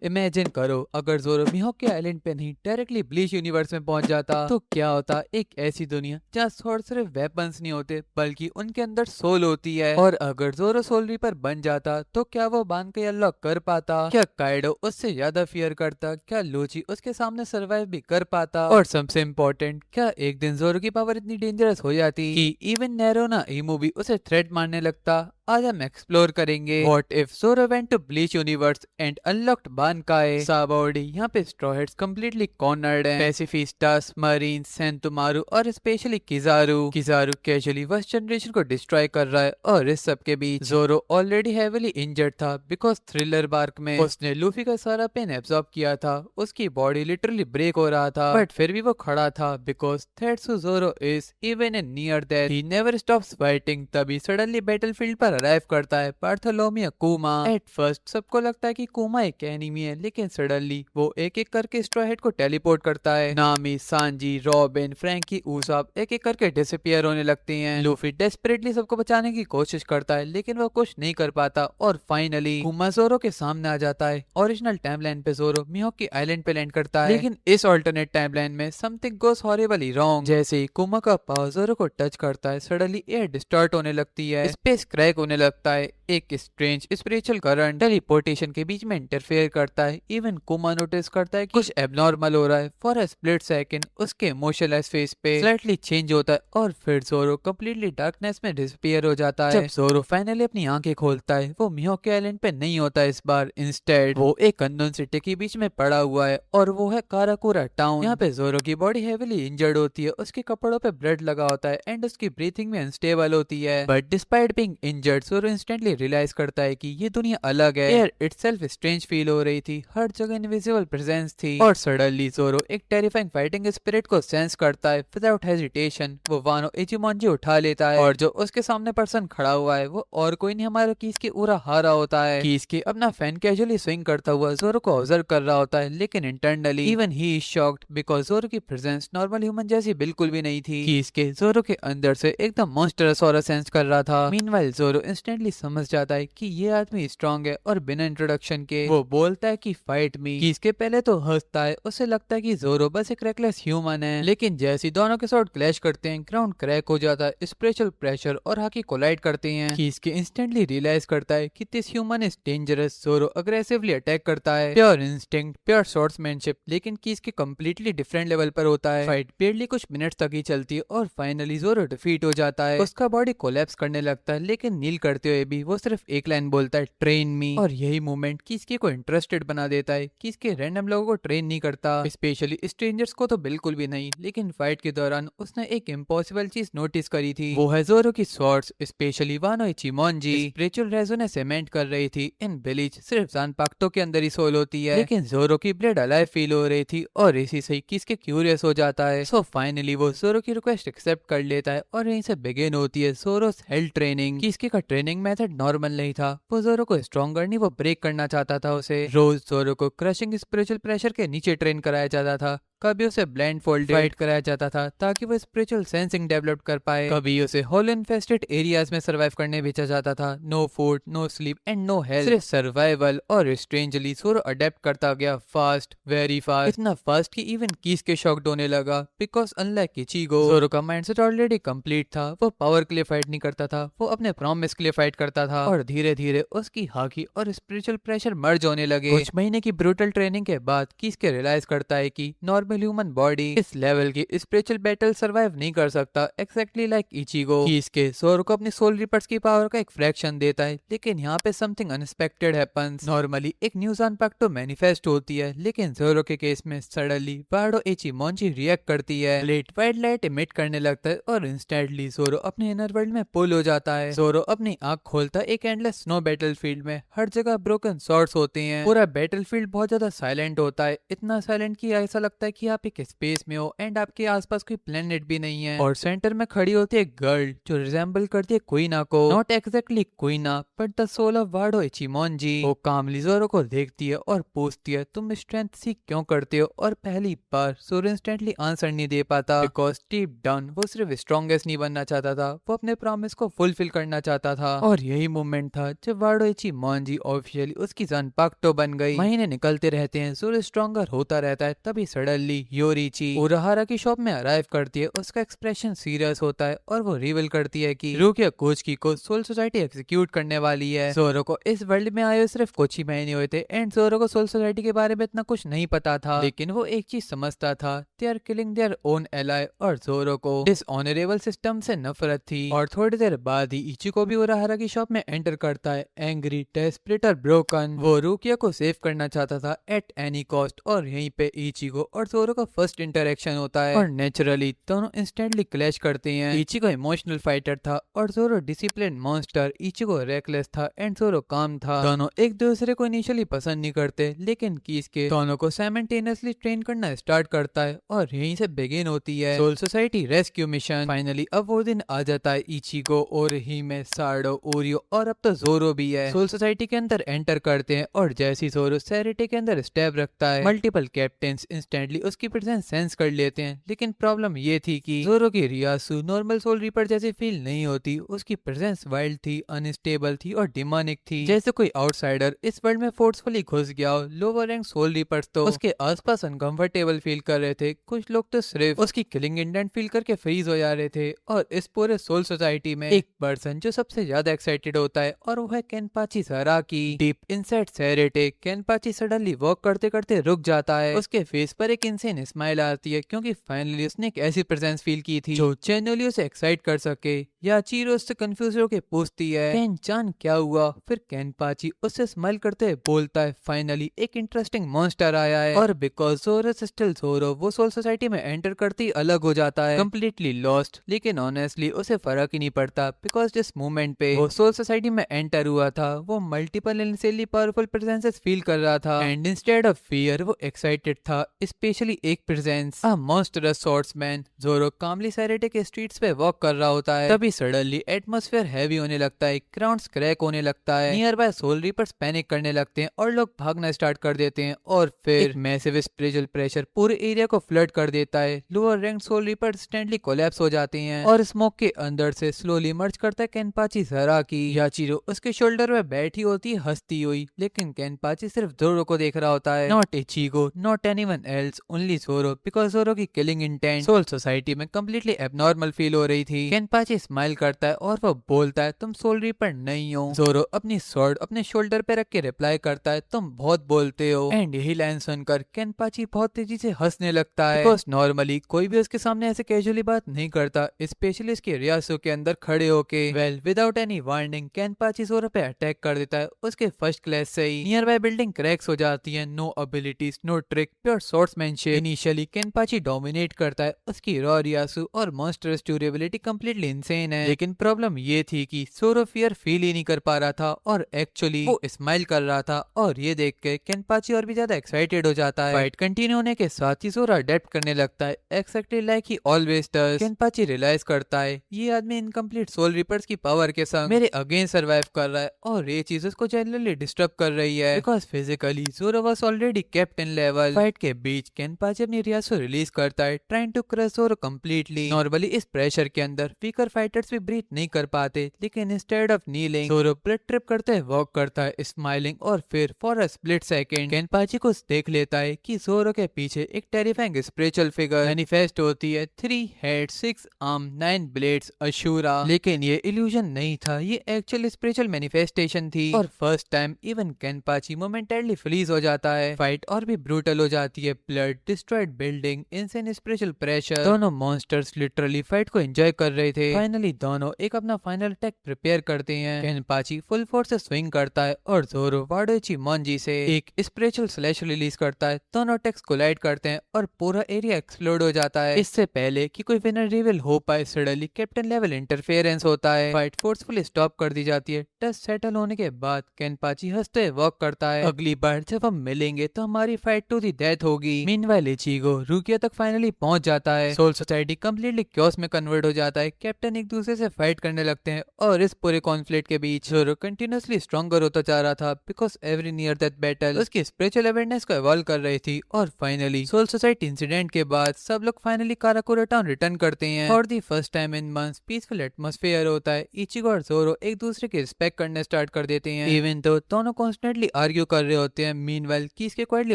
Imagine करो अगर जोरो मिहोक के आइलैंड पे नहीं डायरेक्टली ब्लीच यूनिवर्स में पहुंच जाता तो क्या होता। एक ऐसी दुनिया जहाँ स्वॉर्ड सिर्फ वेपन्स नहीं होते बल्कि उनके अंदर सोल होती है। और अगर जोरो सोल रीपर बन जाता तो क्या वो बान के अनलॉक कर पाता? क्या काइडो उससे ज्यादा फियर करता? क्या लोची उसके सामने सरवाइव भी कर पाता? और सबसे इम्पोर्टेंट, क्या एक दिन जोरो की पावर इतनी डेंजरस हो जाती कि इवन नैरोना ईमू भी उसे थ्रेट मारने लगता? आज हम एक्सप्लोर करेंगे what if Zoro went to Bleach universe and unlocked Bankai Sabaody. यहाँ पे स्ट्रॉ हेड्स कंप्लीटली कॉर्नर्ड हैं। पैसिफिस्टास, मरीन, सेंतोमारू और specially Kizaru casually first generation को डिस्ट्रॉय कर रहा है। और इस सब के बीच जोरो ऑलरेडी हेविली इंजर्ड था बिकॉज थ्रिलर बार्क में उसने लूफी का सारा पेन एब्सॉर्ब किया था। उसकी बॉडी लिटरली ब्रेक हो रहा था बट फिर भी वो खड़ा था बिकॉज थ्रेट्स टू जोरो is even in near death he never stops fighting. तभी सडनली बैटलफील्ड पर अराइव करता है बार्थोलोमियो कूमा। एट फर्स्ट सबको लगता है कि कूमा एक एनिमी है लेकिन सडनली वो एक एक करके स्ट्रॉ हेड को टेलीपोर्ट करता है। नामी, सांजी, रॉबिन, फ्रैंकी, उसाप एक एक करके डिसअपीयर होने लगती हैं। लूफी डेस्परेटली सबको बचाने की कोशिश करता है लेकिन वो कुछ नहीं कर पाता और फाइनली कूमा जोरो के सामने आ जाता है। ओरिजिनल टाइमलाइन पे जोरो मिहोक की आइलैंड पे लैंड करता है लेकिन इस ऑल्टरनेट टाइमलाइन में समथिंग गोस हॉरिबली रॉन्ग। जैसे ही कूमा का पावर जोरो को टच करता है सडनली एयर डिस्टॉर्ट होने लगती है, स्पेस क्रैक होने लगता है। एक स्ट्रेंज स्पिरिचुअल करंट टेलीपोर्टेशन के बीच में इंटरफेयर करता है। इवन कुमा नोटिस करता है कि कुछ एबनॉर्मल हो रहा है। फॉर अ स्प्लिट सेकंड उसके मोशनलेस फेस पे स्लाइटली चेंज होता है और फिर जोरो कंप्लीटली डार्कनेस में डिसअपीयर हो जाता है। जब जोरो फाइनली अपनी आंखें खोलता है वो मिहोक के आइलैंड पे नहीं होता इस बार। इंस्टेड वो एक अननोन सिटी के बीच में पड़ा हुआ है और वो है काराकुरा टाउन। यहाँ पे जोरो की बॉडी हेविली इंजर्ड होती है, उसके कपड़ों पे ब्लड लगा होता है एंड उसकी ब्रीथिंग में अनस्टेबल होती है। बट डिस्पाइट बीइंग इंजर्ड जोरो इंस्टेंटली रियलाइज करता है कि ये दुनिया अलग है। एयर इटसेल्फ स्ट्रेंज फील हो रही थी, हर जगह इनविजिबल प्रेजेंस थी। और सडनली जोरो एक टेरिफाइंग फाइटिंग स्पिरिट को सेंस करता है। विदाउट हेजिटेशन वो वानो इचिमोंजी उठा लेता है और जो उसके सामने पर्सन खड़ा हुआ है वो और कोई नहीं हमारा कीस के उरा हारा होता है। कीस के अपना फैन कैजुअली स्विंग करता हुआ जोरो को ऑब्जर्व कर रहा होता है लेकिन internally even he is shocked because Zoro की प्रेजेंस नॉर्मल ह्यूमन जैसी बिल्कुल भी नहीं थी। कीस के जोरो के अंदर से एकदम मॉन्स्टरस ऑरा सेंस कर रहा था। मीनवाइल जोरो इंस्टेंटली समझ जाता है कि ये आदमी स्ट्रांग है और बिना इंट्रोडक्शन के वो बोलता है कि फाइट मी। कि इसके पहले तो हंसता है, उसे लगता है कि जोरो बस एक रेकलेस ह्यूमन है लेकिन जैसे ही दोनों के साथ क्लैश करते हैं ग्राउंड क्रैक हो जाता है। स्पिरिचुअल प्रेशर और हाकी कोलाइड करते हैं कि इसके इंस्टेंटली रियलाइज करता है कि दिस ह्यूमन इज डेंजरस। जोरो अग्रेसिवली अटैक करता है, प्योर इंस्टिंक्ट, प्योर स्वॉर्ड्समैनशिप, लेकिन की इसके कंप्लीटली डिफरेंट लेवल पर होता है। फाइट बेरली कुछ मिनट्स तक ही चलती है और फाइनली जोरो डिफीट हो जाता है। उसका बॉडी कोलैप्स करने लगता है लेकिन नील करते हुए भी वो सिर्फ एक लाइन बोलता है, ट्रेन मी। और यही मूवमेंट किसके को इंटरेस्टेड बना देता है। किसके रैंडम लोगों को ट्रेन नहीं करता, स्पेशली स्ट्रेंजर्स को तो बिल्कुल भी नहीं। लेकिन फाइट के दौरान उसने एक इम्पॉसिबल चीज नोटिस करी थी, वो है जोरो की swords, specially वानो इचिमोंजी spiritual resonance cement कर रही थी। इन विलेज सिर्फ जानपाक्टो के अंदर ही सोल होती है लेकिन जोरो की ब्लड अलाइव फील हो रही थी और इसी से किसके क्यूरियस हो जाता है। सो फाइनली वो जोरो की रिक्वेस्ट एक्सेप्ट कर लेता है और यहीं से बिगिन होती है जोरोस हेल्थ ट्रेनिंग। किसके का ट्रेनिंग मेथड नॉर्मल नहीं था, वो जोरो को स्ट्रॉन्गर नहीं वो ब्रेक करना चाहता था। उसे रोज जोरो को क्रशिंग स्पिरिचुअल प्रेशर के नीचे ट्रेन कराया जाता था, कभी उसे ब्लाइंड फोल्डेड फाइट कराया जाता था ताकि वो स्पिरिचुअल सेंसिंग डेवलप कर पाए, कभी उसे होल इन्फेस्टेड एरियाज में सर्वाइव करने भेजा जाता था। No food, no sleep and no health, सिर्फ सर्वाइवल। और स्ट्रेंजली जोरो अडेप्ट करता गया फास्ट, वेरी फास्ट, इतना फास्ट कि इवन कीस के शॉक्ड होने लगा बिकॉज अनलाइक इचिगो जोरो का माइंडसेट ऑलरेडी कंप्लीट था। वो पावर के लिए फाइट नहीं करता था, वो अपने प्रॉमिस के लिए फाइट करता था। और धीरे धीरे उसकी हाकी और स्पिरिचुअल प्रेशर मर्ज होने लगे। कुछ महीने की ब्रूटल ट्रेनिंग के बाद किस के रियलाइज करता है कि नॉर्मल ह्यूमन बॉडी इस लेवल की स्पिरिचुअल बैटल सरवाइव नहीं कर सकता, एक्जैक्टली लाइक इचिगो। कि इसके जोरो को अपनी सोल रिपर्स की पावर का एक फ्रैक्शन देता है लेकिन यहाँ पे समथिंग अनएक्सपेक्टेड हैपेंस। नॉर्मली एक न्यू जानपाक्टो मैनिफेस्ट होती है लेकिन जोरो के केस में सडनली वार्डो इचिमोंजी रिएक्ट करती है, लेट वाइट लाइट इमिट करने लगता है और इंस्टेंटली जोरो अपने इनर वर्ल्ड में पुल हो जाता है। जोरो अपनी आंख खोलता है एक एंडलेस स्नो बैटलफील्ड में, हर जगह ब्रोकन स्वॉर्ड्स होते हैं, पूरा बैटलफील्ड बहुत ज्यादा साइलेंट होता है, इतना साइलेंट कि ऐसा लगता है कि आप एक स्पेस में हो एंड आपके आसपास कोई प्लेनेट भी नहीं है, और सेंटर में खड़ी होती है गर्ल जो रिजेंबल करती है क्वीना को, not exactly Kuina but the soul of Wado Ichimonji. वो कामली जोरो को देखती है और पूछती है तुम स्ट्रेंथ सीख क्यों करते हो, और पहली बार जोरो इंस्टेंटली आंसर नहीं दे पाता बिकॉज डीप डाउन वो सिर्फ स्ट्रॉन्गेस्ट नहीं बनना चाहता था, वो अपने प्रॉमिस को फुलफिल करना चाहता था। और यही मोमेंट था जब वार्डो इचिमोनजी ऑफिशियली उसकी ज़नपाक्टो बन गई। महीने निकलते रहते हैं, जोरो स्ट्रॉन्गर होता रहता है, तभी सडनली योरीची उराहारा की शॉप में अराइव करती है। उसका एक्सप्रेशन सीरियस होता है और वो रिवील करती है कि रुकिया कोचकी को सोल सोसाइटी एग्जीक्यूट करने वाली है। जोरो को इस वर्ल्ड में आए हुए सिर्फ कुछ ही महीने हुए थे एंड जोरो को सोल सोसाइटी के बारे में इतना कुछ नहीं पता था, लेकिन वो एक चीज समझता था, they are killing their own ally, और जोरो को इस ऑनरेबल सिस्टम से नफरत थी। और थोड़ी देर बाद ही इचिको भी उराहारा की शॉप में एंटर करता है, एंग्री, डेस्परेट और ब्रोकन। वो रुकिया को सेव करना चाहता था एट एनी कॉस्ट, और यहीं पे इचिको और जोरो का फर्स्ट इंटरेक्शन होता है और नेचुरली दोनों इंस्टेंटली क्लैश करते हैं। इचिको इमोशनल फाइटर था और जोरो डिसिप्लिन मॉन्स्टर। इचिको रेकलेस था एंड जोरो काम था। दोनों एक दूसरे को इनिशियली पसंद नहीं करते, लेकिन किसके दोनों को साइमल्टेनियसली ट्रेन करना स्टार्ट करता है और यहीं से बिगिन होती है Soul Society rescue mission. Finally अब वो दिन आ जाता है। इचिको और हिमे, सार्डो, ओरियो और अब तो जोरो भी है सोल सोसाइटी के अंदर एंटर करते हैं, और जैसी जोरो सैरिटे के अंदर स्टेप रखता है, मल्टीपल कैप्टन्स इंस्टेंटली उसकी प्रेजेंस सेंस कर लेते हैं। लेकिन प्रॉब्लम ये थी कि जोरो की रियासु नॉर्मल सोल रीपर जैसी फील नहीं होती, उसकी प्रेजेंस वाइल्ड थी, अनस्टेबल थी और डिमोनिक थी, जैसे कोई आउटसाइडर इस वर्ल्ड में फोर्सफुली घुस गया हो। लोअर रैंक सोल रीपर्स तो उसके आसपास अनकंफर्टेबल फील कर रहे थे, कुछ लोग तो सिर्फ उसकी किलिंग इंटेंट फील करके फ्रीज हो जा रहे थे। और इस पूरे सोल सोसाइटी में एक पर्सन जो सबसे ज्यादा एक्साइटेड होता है और वो है केनपाची सराकी। डीप इनसाइड सैरिटे केनपाची सडनली वॉक करते करते रुक जाता है, उसके फेस पर एक इंसेन स्माइल आती है क्योंकि फाइनली उसने एक ऐसी प्रेजेंस फील की थी जो जेन्युइनली उसे एक्साइट कर सके। या चीरो उससे कंफ्यूज होकर पूछती है केन चान क्या हुआ, फिर केनपाची उससे स्माइल करते हुए बोलता है फाइनली एक इंटरेस्टिंग मॉन्स्टर आया है। और बिकॉज जोरो स्टिल जोरो वो सोल सोसाइटी में एंटर करते ही अलग हो जाता है, कम्प्लीटली लॉस्ट। लेकिन ऑनेस्टली उसे फर्क ही नहीं पड़ता बिकॉज जिस मोमेंट पे वो सोल सोसाइटी में एंटर हुआ था वो multiple insanely powerful presences feel कर रहा था एंड इंस्टेड ऑफ फियर वो एक्साइटेड था, स्पेशली एक प्रेजेंस, अ मॉन्स्टरस स्वॉर्ड्समैन। जोरो कामली सैरिटे के स्ट्रीट्स पे वॉक कर रहा होता है, तभी सडनली एटमॉस्फेयर हैवी होने लगता है, ग्राउंड क्रैक होने लगता है, nearby soul reapers panic करने लगते हैं और लोग भागना स्टार्ट कर देते हैं, और फिर मैसिव स्पिरिचुअल प्रेशर पूरे एरिया को फ्लड कर देता है। Lower rank soul reaper instantly collapse हो जाते हैं और स्मोक के अंदर से स्लोली मर्ज करता है केनपाची सराकी। याचिरो उसके शोल्डर में बैठी होती है हंसती हुई, लेकिन केनपाची सिर्फ जोरो को देख रहा होता है, not Ichigo, not anyone else, only Zoro, because Zoro की किलिंग इंटेंट सोल सोसाइटी में कंप्लीटली एबनॉर्मल फील हो रही थी। केनपाची स्माइल करता है और वो बोलता है तुम सोल रीपर नहीं हो। जोरो अपनी स्वॉर्ड अपने शोल्डर पे रख के रिप्लाई करता है तुम बहुत बोलते हो, एंड यही लाइन सुनकर केनपाची बहुत तेजी से हंसने लगता है बिकॉज नॉर्मली कोई भी उसके सामने ऐसे कैजुअली बात नहीं करता, स्पेशली इसके रियासु के अंदर खड़े होके। वेल विदाउट एनी वार्निंग केनपाची जोरो पे अटैक कर देता है, उसके फर्स्ट क्लास से ही नियर बाय बिल्डिंग क्रैक्स हो जाती है। No abilities, no trick, pure swordsmanship. Initially Kenpachi dominate करता है, उसकी रॉ रियासु और मॉन्स्टरस ड्यूरेबिलिटी कंप्लीटली इंसेन है, लेकिन प्रॉब्लम ये थी कि जोरो फियर फील ही नहीं कर पा रहा था और एक्चुअली वो स्माइल कर रहा था, और ये देख के केनपाची और भी ज्यादा एक्साइटेड हो जाता है। फाइट कंटिन्यू होने के साथ ही जोरो अडेप्ट करने लगता है exactly like he always does. Kenpachi realize करता है ये आदमी इनकम्प्लीट सोल रीपर्स की पावर के संग मेरे अगेंस्ट सर्वाइव कर रहा है, और ये चीज उसको जनरली डिस्टर्ब कर रही है बिकॉज फिजिकली जोरो was already kept in level. Fight के बीच केनपाची अपनी रियासु रिलीज करता है, ट्राइंग टू क्रश जोरो कंप्लीटली। नॉर्मली इस प्रेशर के अंदर वीकर फाइटर्स भी ब्रीथ नहीं कर पाते, लेकिन इंस्टेड ऑफ नीलिंग जोरो ब्लड ट्रिप करते हुए वॉक करता है स्माइलिंग, और फिर फॉर अ स्प्लिट सेकंड केनपाची को देख लेता है कि जोरो के पीछे एक टेरिफाइंग स्पिरिचुअल फिगर मैनिफेस्ट होती है, 3 हेड 6 आर्म 9 ब्लेड्स अशूरा। लेकिन ये इल्यूजन नहीं था, ये एक्चुअल स्पिरिचुअल मैनिफेस्टेशन थी, और first time even Kenpachi momentarily freeze हो जाता है। फाइट और भी ब्रूटल हो जाती है, blood, destroyed building, insane spiritual pressure. दोनों मॉन्स्टर्स लिटरली फाइट को एंजॉय कर रहे थे। फाइनली दोनों एक अपना फाइनल अटैक प्रिपेयर करते हैं। केनपाची फुल फोर्स से स्विंग करता है और जोरो वार्डो इचिमोनजी से एक स्पिरिचुअल स्लैश रिलीज करता है। दोनों अटैक्स कोलाइड करते हैं और पूरा एरिया एक्सप्लोड हो जाता है। इससे पहले कि कोई विनर रिवील हो पाए सडनली कैप्टन लेवल इंटरफेरेंस होता है, फाइट फोर्सफुली स्टॉप कर दी जाती है। डस्ट सेटल होने के बाद केनपाची हंसते हुए वॉक करता है, अगली बार जब हम मिलेंगे तो हमारी फाइट टू दी डेथ होगी। मीनवाइल मीनवाइल इचिगो रुकिया तक फाइनली पहुंच जाता है। सोल सोसाइटी कम्प्लीटली क्योस में कन्वर्ट हो जाता है। कैप्टन एक दूसरे से फाइट करने लगते हैं और इस पूरे कॉन्फ्लिक्ट के बीच जोरो कंटिन्यूअसली स्ट्रॉन्गर होता जा रहा था because every near that battle उसकी स्पिरिचुअल अवेयरनेस को इवॉल्व कर रही थी। और फाइनली सोल सोसाइटी इंसिडेंट के बाद सब लोग फाइनली काराकोरा टाउन रिटर्न करते हैं। For the first time in months peaceful atmosphere होता है। इचिगो और जोरो एक दूसरे की रिस्पेक्ट करने स्टार्ट कर देते हैं इवन तो दोनों कॉन्स्टेंटली आर्ग्यू कर रहे होते हैं। मीनवाइल किस के क्वाइटली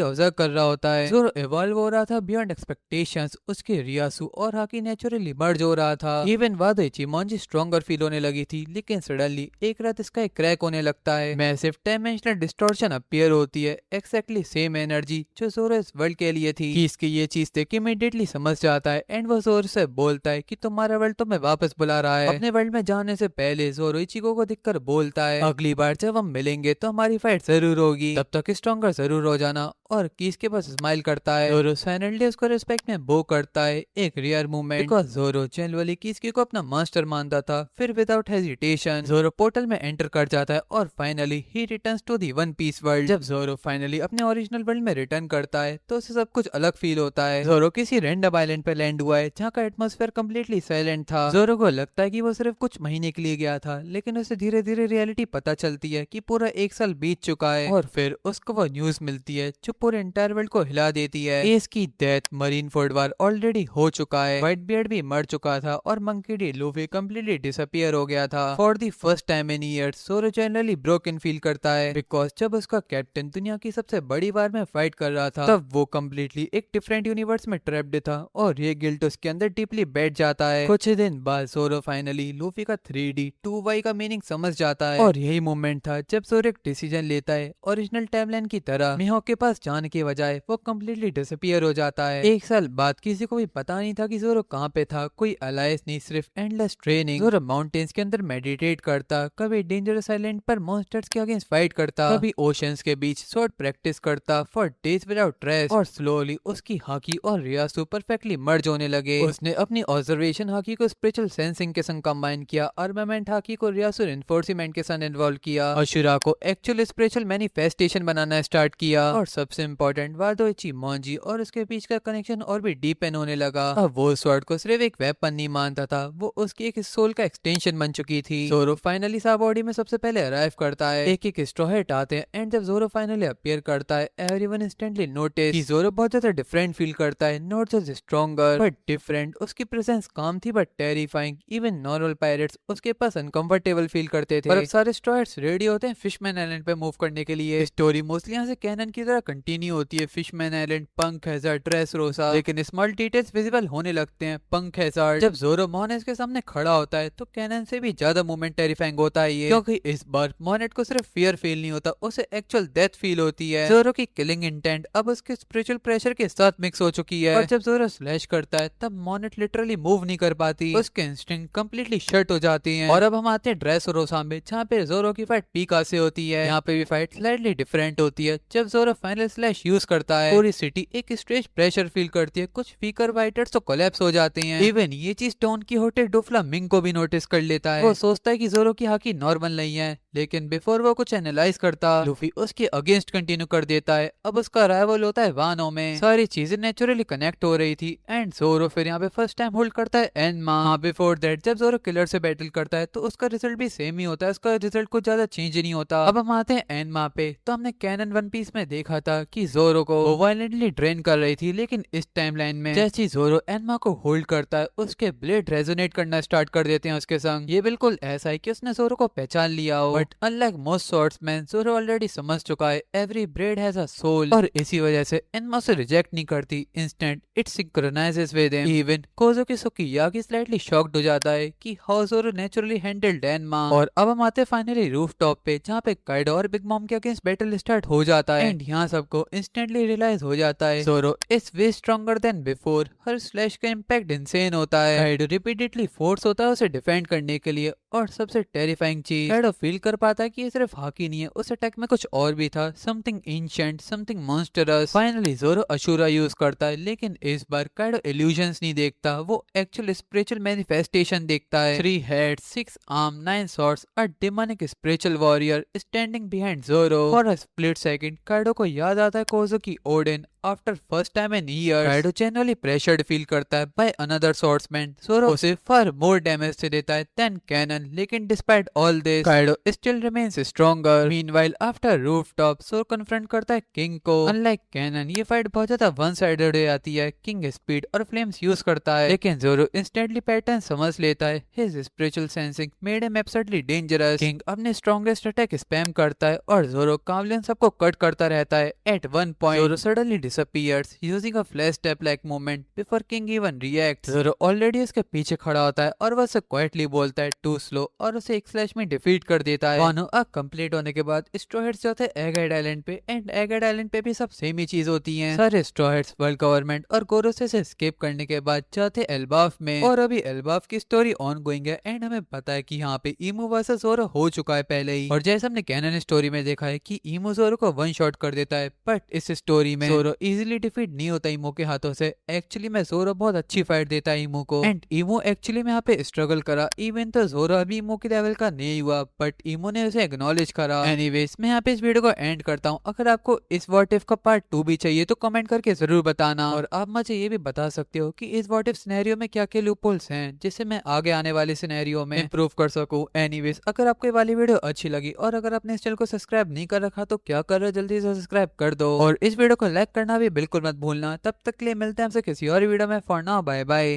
ऑब्जर्व कर रहा होता है। जोरो इवॉल्व हो रहा था बियॉन्ड एक्सपेक्टेशंस। उसके रियासु और हाकी नेचुरली मर्ज हो रहा था। इवन वादो इचिमोंजी स्ट्रॉन्गर फील होने लगी थी लेकिन सडनली एक रात इसका एक क्रैक होने लगता है। मैसिव डायमेंशनल डिस्टॉर्शन अपीयर होती है। एक्जैक्टली सेम एनर्जी जो जोरो इस वर्ल्ड के लिए थी। इसकी ये चीज देख के इमीडिएटली समझ जाता है एंड वो जोरो से बोलता है कि तुम्हारा वर्ल्ड तुम्हें वापस बुला रहा है। अपने वर्ल्ड में जाने से पहले जोरो इचिगो को देखकर बोलता है अगली बार जब हम मिलेंगे तो हमारी फाइट जरूर होगी, तब तक स्ट्रॉन्गर जरूर हो जाना। और कीस के पास स्माइल करता है। जोरो फाइनली उसको रिस्पेक्ट में बो करता है। एक rare movement because Zoro generally किसकी को अपना मास्टर मानता था। फिर विदाउट हेजिटेशन जोरो पोर्टल में एंटर कर जाता है और फाइनली ही returns to the One Piece world. जब जोरो फाइनली अपने ओरिजिनल वर्ल्ड में रिटर्न करता है तो उसे सब कुछ अलग फील होता है। जोरो किसी रैंडम आइलैंड पे लैंड हुआ है जहाँ का एटमॉस्फेयर कम्प्लीटली साइलेंट था। जोरो को लगता है कि वो सिर्फ कुछ महीने के लिए गया था लेकिन उसे धीरे धीरे रियलिटी पता चलती है कि पूरा 1 साल बीत चुका है। और फिर उसको वो न्यूज मिलती है जो पूरे एंटायर वर्ल्ड को हिला देती है। एस की डेथ मरीन फोर्ड वार ऑलरेडी हो चुका है। व्हाइट बियर्ड भी मर चुका था और monkey D Luffy completely disappear हो गया था। For the first time in years जोरो जनरली ब्रोकन फील करता है बिकॉज जब उसका कैप्टन दुनिया की सबसे बड़ी वार में फाइट कर रहा था तब वो कम्प्लीटली एक डिफरेंट यूनिवर्स में ट्रैप्ड था और ये गिल्ट उसके अंदर डीपली बैठ जाता है। कुछ दिन बाद जोरो फाइनली लूफी का 3D 2Y का मीनिंग समझ जाता है और यही मोमेंट था जब जोरो एक डिसीजन लेता है ओरिजिनल टाइमलाइन की तरह मिहोक के पास जाने के बजाय वो कम्प्लीटली डिसअपियर हो जाता है। 1 साल बाद किसी को भी पता नहीं था कि जोरो कहाँ पे था। कोई अलायंस नहीं, सिर्फ एंडलेस ट्रेनिंग। जोरो माउंटेन्स के अंदर मेडिटेट करता, कभी डेंजरस आइलैंड पर मॉन्स्टर्स के अगेंस्ट फाइट करता, कभी ओशंस के बीच शॉर्ट प्रैक्टिस करता फॉर डेज विदाउट रेस्ट। और स्लोली उसकी हाकी और रियासु परफेक्टली मर्ज होने लगे। उसने अपनी ऑब्जर्वेशन हाकी को स्पिरिचुअल सेंसिंग के संग कंबाइन किया, आर्मामेंट हाकी को रियासु एनफोर्समेंट के साथ इन्वॉल्व किया, अशुरा को एक्चुअल स्पिरिचुअल मैनिफेस्टेशन बनाना स्टार्ट किया और सबसे इम्पोर्टेंट वादो इचिमोंजी और उसके बीच का कनेक्शन और भी डीपन होने लगा। अब वो स्वॉर्ड को सिर्फ एक वेपन नहीं मानता था, वो उसकी एक सोल का एक्सटेंशन बन चुकी थी। जोरो फाइनली साबॉडी में सबसे पहले अराइव करता है। एक एक स्ट्रॉ हेट आते हैं एंड जब जोरो फाइनली अपीयर करता है एवरीवन इंस्टेंटली नोटिस कि जोरो बहुत ज्यादा डिफरेंट फील करता है। Not just stronger but different. उसकी प्रेजेंस काम थी but terrifying. Even normal pirates उसके पास अनकंफर्टेबल फील करते थे। और अब सारे स्ट्रॉयर्स रेडी होते हैं फिशमैन आइलैंड पे मूव करने के लिए। स्टोरी मोस्टली यहाँ से कैनन की तरह कंटिन्यू होती है। फिशमैन आइलैंड, पंक हैजार्ड, ड्रेसरोसा, लेकिन स्मॉल डिटेल्स विजिबल होने लगते हैं। पंक हैजार्ड जब जोरो मोनेट के सामने खड़ा होता है तो कैनन से भी ज्यादा मूवमेंट टेरिफाइंग होता है ये, क्योंकि इस बार मोनेट को सिर्फ फियर फील नहीं होता, उसे एक्चुअल डेथ फील होती है। जोरो की किलिंग इंटेंट अब उसके स्पिरिचुअल प्रेशर के साथ मिक्स हो चुकी है। और जब जोरो स्लैश करता है तब मोनेट लिटरली मूव नहीं कर पाती, उसके इंस्टिंक्ट कंप्लीटली शट हो जाती हैं। और अब हम आते हैं ड्रेसरोसा में जहाँ पे जोरो की फाइट पीका से होती है। यहाँ पे भी फाइट स्लाइटली डिफरेंट होती है। जब जोरो फाइनल स्लैश यूज करता है पूरी सिटी एक स्ट्रेच प्रेशर फील करती है। कुछ वीकर फाइटर्स तो कोलैप्स हो जाते हैं। इवन ये चीज टोन की होटल डोफ्ला मिंग को भी नोटिस कर लेता है। वो सोचता है कि जोरो की हाकी नॉर्मल नहीं है, लेकिन बिफोर वो कुछ एनालाइज करता लूफी उसके अगेंस्ट कंटिन्यू कर देता है। अब उसका अराइवल होता है वानो में। सारी चीजें नेचुरली कनेक्ट हो रही थी एंड जोरो फिर यहाँ पे फर्स्ट टाइम होल्ड करता है एनमा। बिफोर दैट जब जोरो किलर से बैटल करता है तो उसका रिजल्ट भी सेम ही होता है, उसका रिजल्ट कुछ ज्यादा चेंज नहीं होता। अब हम आते हैं एनमा पे। तो हमने कैनन वन पीस में देखा था कि जोरो को वो वायलेंटली ड्रेन कर रही थी, लेकिन इस टाइमलाइन में जैसे ही जोरो एनमा को होल्ड करता है उसके ब्लेड रेजोनेट करना स्टार्ट कर देते हैं उसके संग। ये बिल्कुल ऐसा है कि उसने जोरो को पहचान लिया हो, but unlike most swordsman Zoro already समझ चुका है every blade has a soul, और इसी वजह से एनमा से रिजेक्ट नहीं करती। Instant it synchronizes with him. Even Kozuki Sukiyaki slightly shocked हो जाता है कि हाउ जोरो नेचुरली हैंडल्ड एनमा। और अब हम आते फाइनली रूफ टॉप पे जहाँ पे काइडो और बिग मॉम के अगेंस्ट बैटल स्टार्ट हो जाता है एंड यहाँ सबको इंस्टेंटली रियलाइज हो जाता है जोरो is way stronger than before. Her slash का इम्पैक्ट इंसेन होता है। काइडो रिपीटेडली फोर्स होता है उसे डिफेंड करने के लिए, और सबसे टेरिफाइंग चीज काइडो फील कर पाता है कि ये सिर्फ हाकी नहीं है, उस अटैक में कुछ और भी था, something ancient, something monstrous. Finally जोरो अशुरा यूज करता है, लेकिन इस बार काइडो इल्यूजन्स नहीं देखता, वो एक्चुअल स्पिरिचुअल मैनिफेस्टेशन देखता है। 3 head, 6 arm, 9 swords, a demonic spiritual warrior standing behind Zoro. For a split second, Kaido को याद आता है कोज़ुकी Odean, after first time in years, Kaido generally pressured feel करता है by another swordsman. Zoro उसे far more damage से देता है than Kanon, लेकिन despite all this, Kaido still remains stronger. Meanwhile, after rooftop, Zoro confront करता है King को. Unlike Kanon, ये fight बहुत ज्यादा one-sided हो जाती है. King speed और flames use करता है, लेकिन Zoro instantly pattern समझ लेता है. His spiritual sensing made him absurdly dangerous. King अपने strongest attack spam करता है और Zoro कामलिन सबको कट करता रहता है. At one point, Zoro suddenly disappears using a flash step-like movement before King even reacts. Zoro already उसके पीछे खड़ा होता है और वह उसे quietly बोलता है too slow और उसे एक स्लैश में डिफीट कर देता है. वानो आर्क कंप्लीट होने के बाद स्ट्रॉ हेड्स जाते हैं एगहेड आइलैंड पे एंड एगहेड आइलैंड पे भी सब सेम ही चीज होती है. सारे स्ट्रॉ हेड्स वर्ल्ड गवर्नमेंट और गोरोसे से एस्केप करने के बाद जाते एल्बाफ में और अभी एल्बाफ की स्टोरी ऑन गोइंग है एंड हमें पता है कि यहाँ पे ईमू वर्सेस ज़ोरो हो चुका है पहले ही. और जैसे हमने कैनन स्टोरी में देखा है कि ईमू ज़ोरो को वन शॉट कर देता है, बट इस स्टोरी में ज़ोरो इजीली डिफीट नहीं होता ईमू के हाथों से. एक्चुअली में ज़ोरो बहुत अच्छी फाइट देता है ईमू को एंड ईमू एक्चुअली में यहाँ पे स्ट्रगल करा. इवन तो ज़ोरो अभी ईमू के लेवल का नहीं हुआ बट ईमू ने उसे एक्नॉलेज करा. एनीवेज मैं यहाँ पे इस वीडियो को एंड करता हूँ. अगर आपको इस व्हाट इफ का पार्ट 2 भी चाहिए तो कमेंट करके जरूर बताना और आप मुझे ये भी बता सकते हो कि इस व्हाट इफ सिनेरियो में क्या क्या लूपहोल्स हैं जिससे मैं आगे आने वाले सिनेरियो में इंप्रूव कर सकूं. एनीवेज अगर आपको ये वाली वीडियो अच्छी लगी और अगर आपने इस चैनल को सब्सक्राइब नहीं कर रखा तो क्या कर रहे हो, जल्दी से सब्सक्राइब कर दो और इस वीडियो को लाइक करना भी बिल्कुल मत भूलना. तब तक के लिए मिलते हैं हमसे किसी और वीडियो में. For now bye bye.